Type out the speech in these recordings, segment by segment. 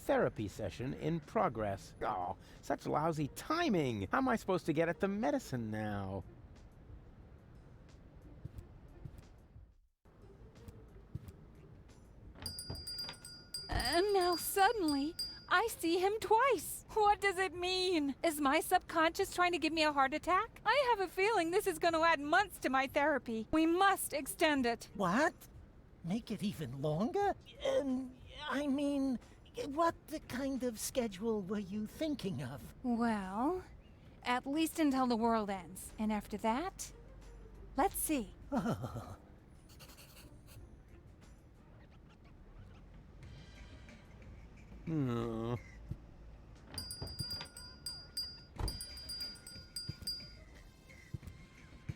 Therapy session in progress. Oh, such lousy timing! How am I supposed to get at the medicine now? And now suddenly, I see him twice. What does it mean? Is my subconscious trying to give me a heart attack? I have a feeling this is going to add months to my therapy. We must extend it. What? Make it even longer? I mean, what kind of schedule were you thinking of? Well, at least until the world ends. And after that, let's see.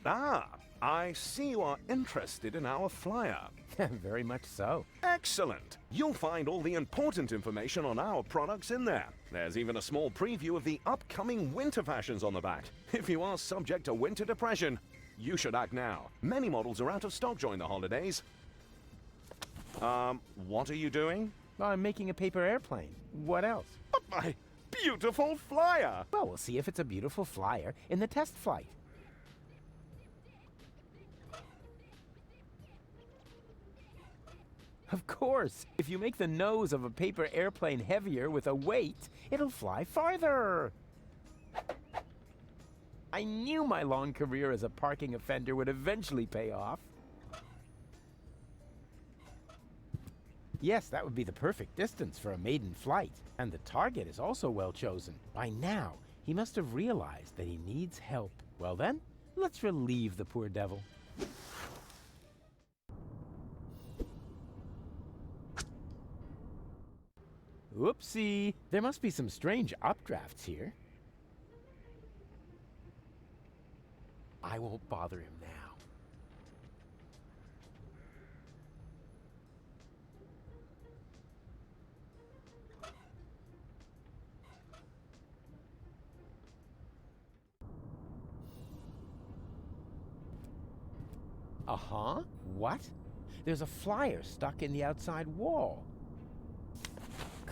Ah, I see you are interested in our flyer. Very much so. Excellent! You'll find all the important information on our products in there. There's even a small preview of the upcoming winter fashions on the back. If you are subject to winter depression, you should act now. Many models are out of stock during the holidays. What are you doing? Well, I'm making a paper airplane. What else? But my beautiful flyer! Well, we'll see if it's a beautiful flyer in the test flight. Of course! If you make the nose of a paper airplane heavier with a weight, it'll fly farther! I knew my long career as a parking offender would eventually pay off. Yes, that would be the perfect distance for a maiden flight. And the target is also well chosen. By now, he must have realized that he needs help. Well then, let's relieve the poor devil. Whoopsie! There must be some strange updrafts here. I won't bother him now. Uh-huh. What? There's a flyer stuck in the outside wall.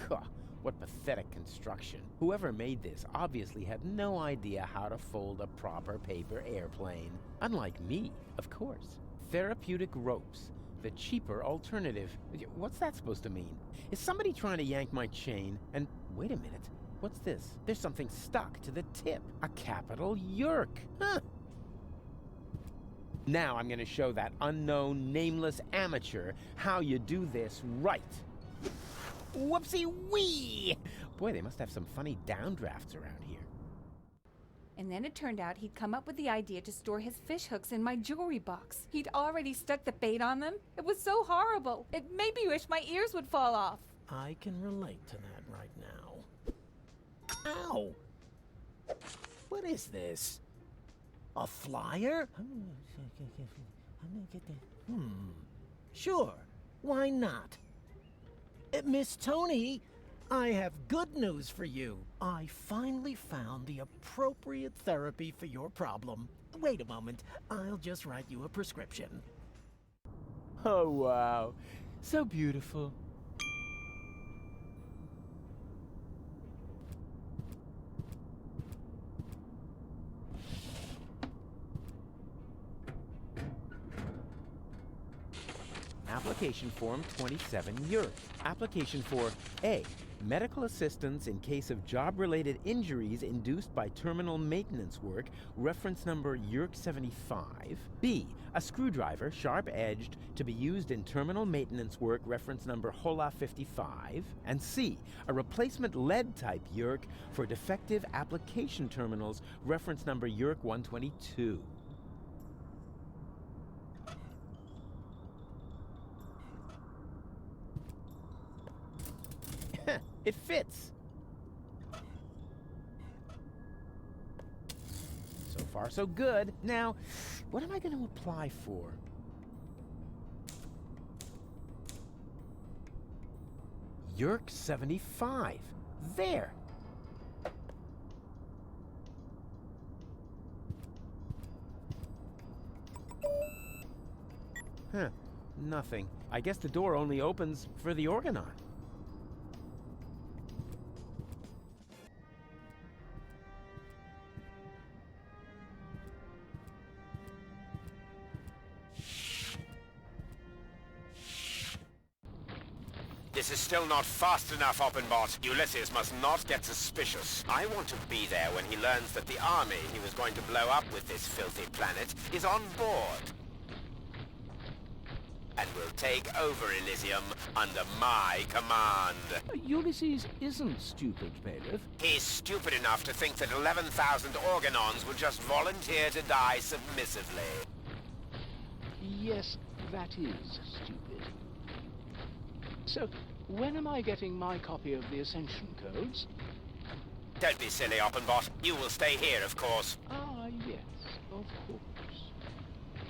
Gah, what pathetic construction. Whoever made this obviously had no idea how to fold a proper paper airplane. Unlike me, of course. Therapeutic ropes. The cheaper alternative. What's that supposed to mean? Is somebody trying to yank my chain? And wait a minute. What's this? There's something stuck to the tip. A capital Yerk. Huh. Now I'm going to show that unknown, nameless amateur how you do this right. Whoopsie-wee! Boy, they must have some funny downdrafts around here. And then it turned out he'd come up with the idea to store his fish hooks in my jewelry box. He'd already stuck the bait on them. It was so horrible. It made me wish my ears would fall off. I can relate to that right now. Ow! What is this? A flyer? Sure, why not? Miss Tony, I have good news for you. I finally found the appropriate therapy for your problem. Wait a moment, I'll just write you a prescription. Oh, wow. So beautiful. Application Form 27 Yerk. Application for A. Medical assistance in case of job-related injuries induced by terminal maintenance work, reference number Yerk 75. B. A screwdriver, sharp-edged, to be used in terminal maintenance work, reference number HOLA 55. And C. A replacement lead-type Yerk for defective application terminals, reference number Yerk 122. It fits. So far, so good. Now, what am I going to apply for? Yerk 75. There. Huh. Nothing. I guess the door only opens for the orgonaut. This is still not fast enough, Oppenbot. Ulysses must not get suspicious. I want to be there when he learns that the army he was going to blow up with this filthy planet is on board. And will take over Elysium under my command. Ulysses isn't stupid, Bailiff. He's stupid enough to think that 11,000 Organons will just volunteer to die submissively. Yes, that is stupid. So, when am I getting my copy of the Ascension Codes? Don't be silly, Oppenbot. You will stay here, of course. Ah, yes, of course.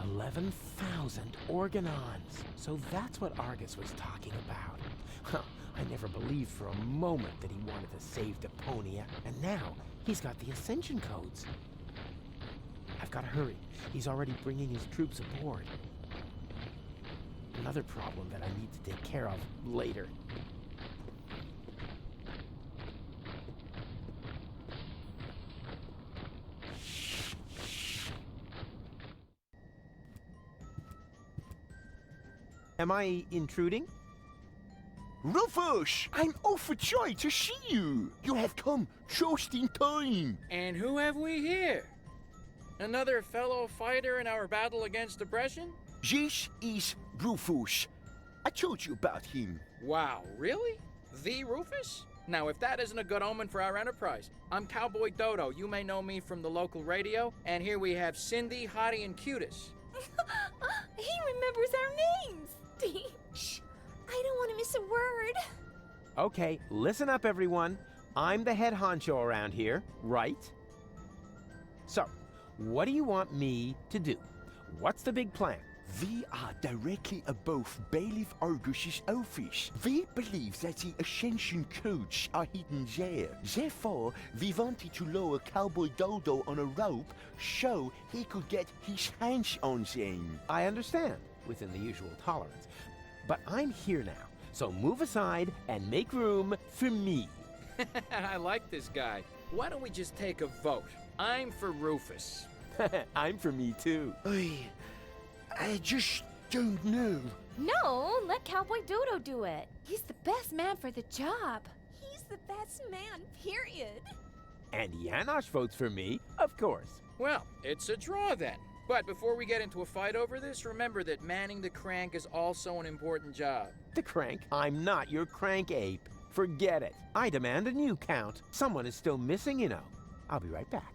11,000 Organons. So that's what Argus was talking about. Huh, I never believed for a moment that he wanted to save Deponia, and now he's got the Ascension Codes. I've got to hurry. He's already bringing his troops aboard. Another problem that I need to take care of later. Am I intruding? Rufus, I'm overjoyed to see you. You have come just in time. And who have we here? Another fellow fighter in our battle against depression? This is Rufus. I told you about him. Wow, really? The Rufus? Now, if that isn't a good omen for our enterprise. I'm Cowboy Dodo. You may know me from the local radio. And here we have Cindy, Hottie, and Cutis. He remembers our names! Shh, I don't want to miss a word. Okay, listen up, everyone. I'm the head honcho around here, right? So, what do you want me to do? What's the big plan? We are directly above Bailiff Argus's office. We believe that the Ascension Codes are hidden there. Therefore, we wanted to lower Cowboy Dodo on a rope so he could get his hands on them. I understand, within the usual tolerance. But I'm here now, so move aside and make room for me. I like this guy. Why don't we just take a vote? I'm for Rufus. I'm for me, too. I just don't know. No, let Cowboy Dodo do it. He's the best man for the job. He's the best man, period. And Janosch votes for me, of course. Well, it's a draw then. But before we get into a fight over this, remember that manning the crank is also an important job. The crank? I'm not your crank ape. Forget it. I demand a new count. Someone is still missing, you know. I'll be right back.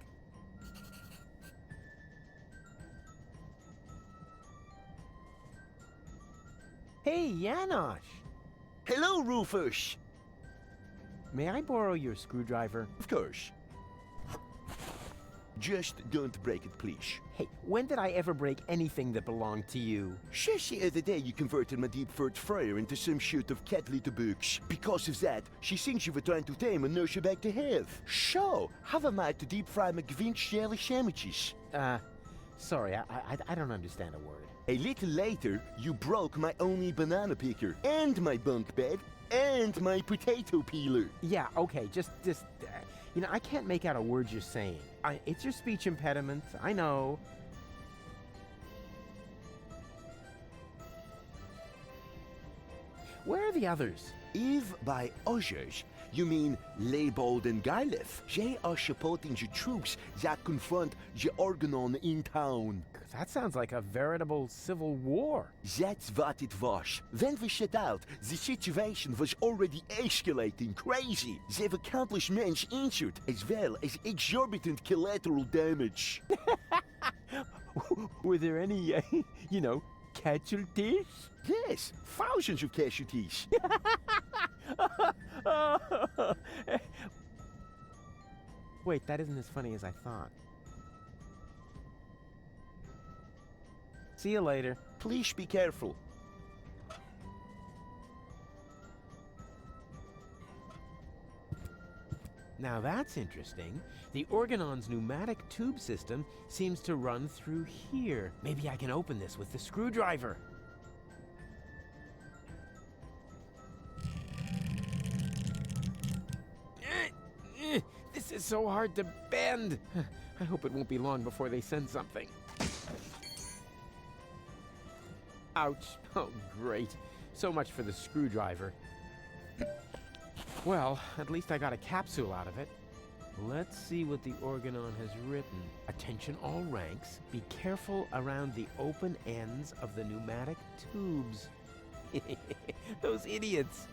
Hey, Janosch. Hello, Rufus. May I borrow your screwdriver? Of course. Just don't break it, please. Hey, when did I ever break anything that belonged to you? Just the other day you converted my deep third fryer into some sort of cat litter box. Because of that, she thinks you were trying to tame and nurse her back to health. So, how am I to deep fry my McGuinn's jelly sandwiches? Sorry, I don't understand a word. A little later, you broke my only banana picker, and my bunk bed, and my potato peeler. Yeah, okay, just you know, I can't make out a word you're saying. It's your speech impediment, I know. Where are the others? If by others, you mean Leibold and Garleth, they are supporting the troops that confront the Organon in town. That sounds like a veritable civil war. That's what it was. When we set out, the situation was already escalating crazy. There were countless men injured, as well as exorbitant collateral damage. Were there any, you know, casualties? Yes, thousands of casualties. Wait, that isn't as funny as I thought. See you later. Please be careful. Now that's interesting. The Organon's pneumatic tube system seems to run through here. Maybe I can open this with the screwdriver. This is so hard to bend. I hope it won't be long before they send something. Ouch. Oh, great. So much for the screwdriver. Well, at least I got a capsule out of it. Let's see what the Organon has written. Attention all ranks. Be careful around the open ends of the pneumatic tubes. Those idiots.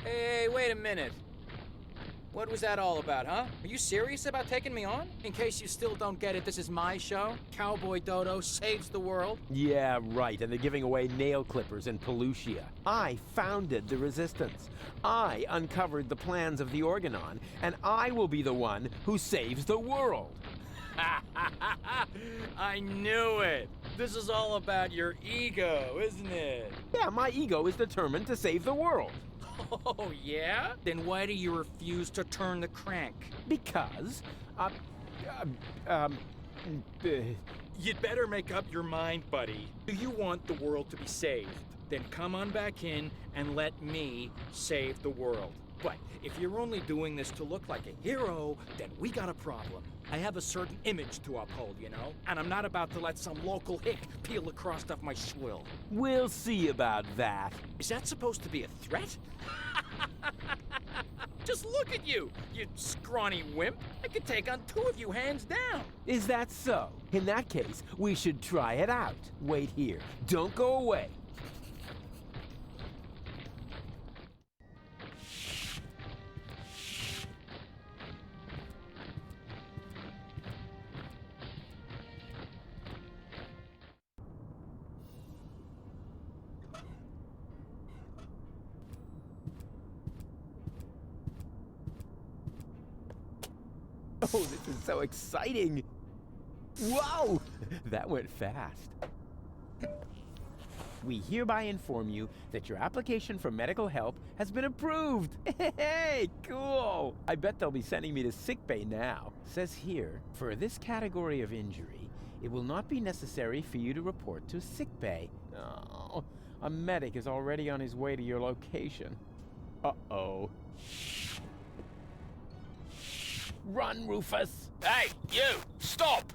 Hey, wait a minute. What was that all about, huh? Are you serious about taking me on? In case you still don't get it, this is my show. Cowboy Dodo saves the world. Yeah, right, and they're giving away nail clippers in Pelusia. I founded the Resistance. I uncovered the plans of the Organon, and I will be the one who saves the world. I knew it. This is all about your ego, isn't it? Yeah, my ego is determined to save the world. Oh, yeah? Then why do you refuse to turn the crank? Because, You'd better make up your mind, buddy. Do you want the world to be saved? Then come on back in and let me save the world. But if you're only doing this to look like a hero, then we got a problem. I have a certain image to uphold, you know? And I'm not about to let some local hick peel the crust off my swill. we'll see about that. Is that supposed to be a threat? Just look at you, you scrawny wimp. I could take on two of you hands down. Is that so? In that case, we should try it out. Wait here. Don't go away. Oh, this is so exciting! Whoa! That went fast. We hereby inform you that your application for medical help has been approved. Hey, cool! I bet they'll be sending me to sickbay now. Says here, for this category of injury, it will not be necessary for you to report to sickbay. Oh, a medic is already on his way to your location. Uh-oh. Run, Rufus! Hey, you! Stop!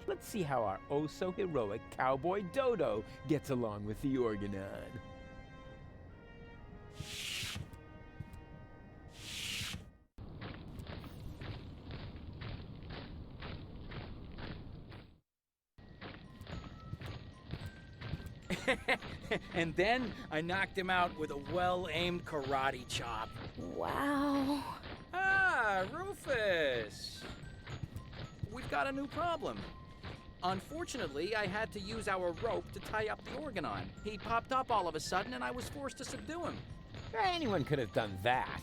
Let's see how our oh-so-heroic Cowboy Dodo gets along with the Organon. And then I knocked him out with a well-aimed karate chop. Wow. Ah, Rufus! We've got a new problem. Unfortunately, I had to use our rope to tie up the Organon. He popped up all of a sudden, and I was forced to subdue him. Anyone could have done that.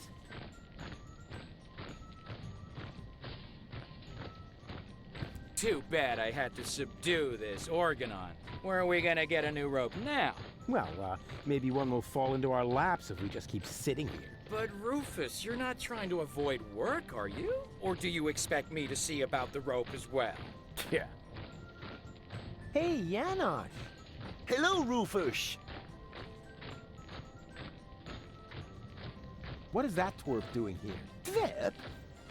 Too bad I had to subdue this Organon. Where are we gonna get a new rope now? Well, maybe one will fall into our laps if we just keep sitting here. But Rufus, you're not trying to avoid work, are you? Or do you expect me to see about the rope as well? Yeah. Hey, Janosch. Hello, Rufus. What is that twerp doing here? Twerp?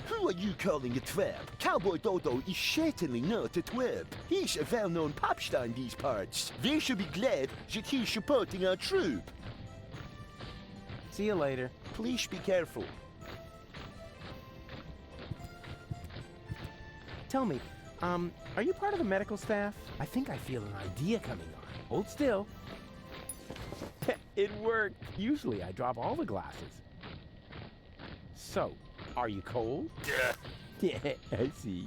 Who are you calling a twerp? Cowboy Dodo is certainly not a twerp. He's a well-known pop star in these parts. They should be glad that he's supporting our troop. See you later. Please be careful. Tell me, are you part of the medical staff? I think I feel an idea coming on. Hold still. It worked. Usually I drop all the glasses. So, are you cold? Yeah. Yeah, I see.